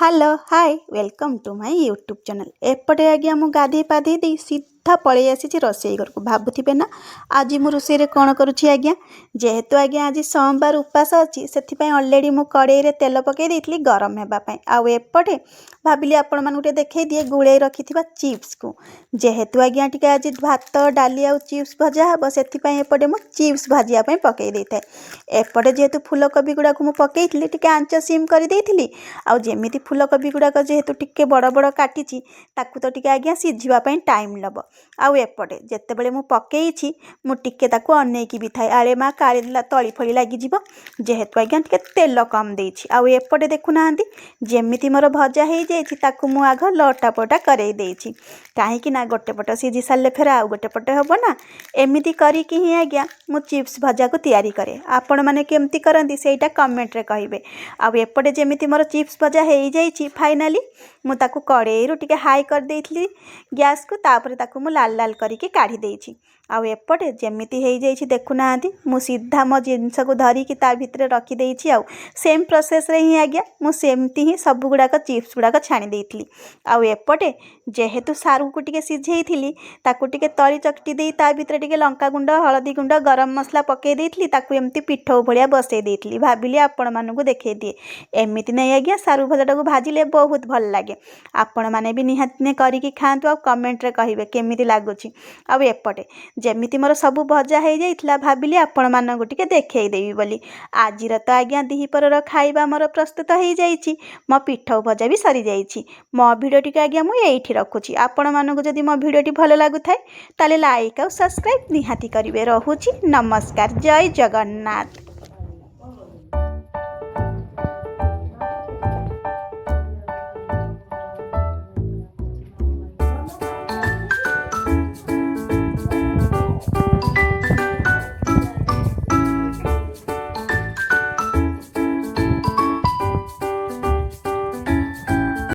Hello hi welcome to my YouTube channel. एपटे आज्ञा मु गाधे पाधे दे सीधा पलि आसी रोसई घर को भावुवे ना आज मु रोसई कौन करुँची आज्ञा जेहेतु आज्ञा आज सोमवार उपास अच्छी से अलरेडी मु कड़े तेल पकई देती गरम होगापाई आउ एपटे भाविली आपण मानते देखई दिए गुड़े रखी चिप्स को जेहेतु आज्ञा टी आज भात डाली आउ चिप्स भजा हम से एपटे मु चिप्स भाजापी पकई दे था एपटे जेहेतु फूलकोबी गुड़ाक मुझे पकई टी आंच सीम कर जमी फूलकोबी गुड़ाक जेहेतु टिके बड़ बड़ काटी ताकू तो टिके आज्ञा सीझापी टाइम नब आउ एपटे जितेबले मु पकई मुझे ताकू अनेक भी थाए आले माँ काले तली फली लगे जेहेतु आज्ञा टिके तेल कम देछि आउ एपटे देखुना जमी मोर भजा हो ताकू मु आग लटापटा करई देछि कहीं गोटे पट सीझी सारे फेर आउ गोटे पट हम ना एमती करके ही आज्ञा मु चिप्स भजा को तैयारी करे आपण मैंने केमती करती सेटा कमेंट रे कहिबे आउ एपटे जमी मोर चिप्स भजा हो जाइए फाइनाली मुझे कड़े टिके हाई कर देइथिली गैस को तापर ताकू मु लाल लाल करके काढ़ी देछि आउ एपटे जमिति हो जाइए देखुना मु सीधा मो जिनस को धरिकी ता भितर रखी देछि आउ सेम प्रोसेस रे ही आज्ञा मु सेमती ही सब गुड़ाक चिप्स गुड़ाक छाणी देइथिली आउ एपटे जेहेतु सारू को टिके सिझेइथिली ताकू टिके तली चकटी देई ता भितर टिके लंका गुंड हळदी गुंड गरम मसला पकई देइथिली ताकू एमती पिठौ भलिया बसई देइथिली भाविली आपण मानकु देखै दिए एमिति नै आज्ञा सारू भजाटा को भाजिले बहुत भल लागे आपण माने भी निहाती करिकी खातु आ कमेंट रे कहिबे केमिति लागुची आउ एपटे जेमिति मोर सब भजा हो जाइथिला भाविली आपण मानकु टिके देखै देबी बोली आजिर तो आज्ञा दिहिपरर खाइबा मोर प्रस्तुत हो जाइछि मो पिठौ भजा भी सरी जाइछि मो भिडियो टिके आज्ञा मु एइठी रखुछि आपण मानकु जदि मो भिडियोटी भल लागुथाय ताले लाइक आ सब्सक्राइब निहाती करिवे रहुछि नमस्कार जय जगन्नाथ।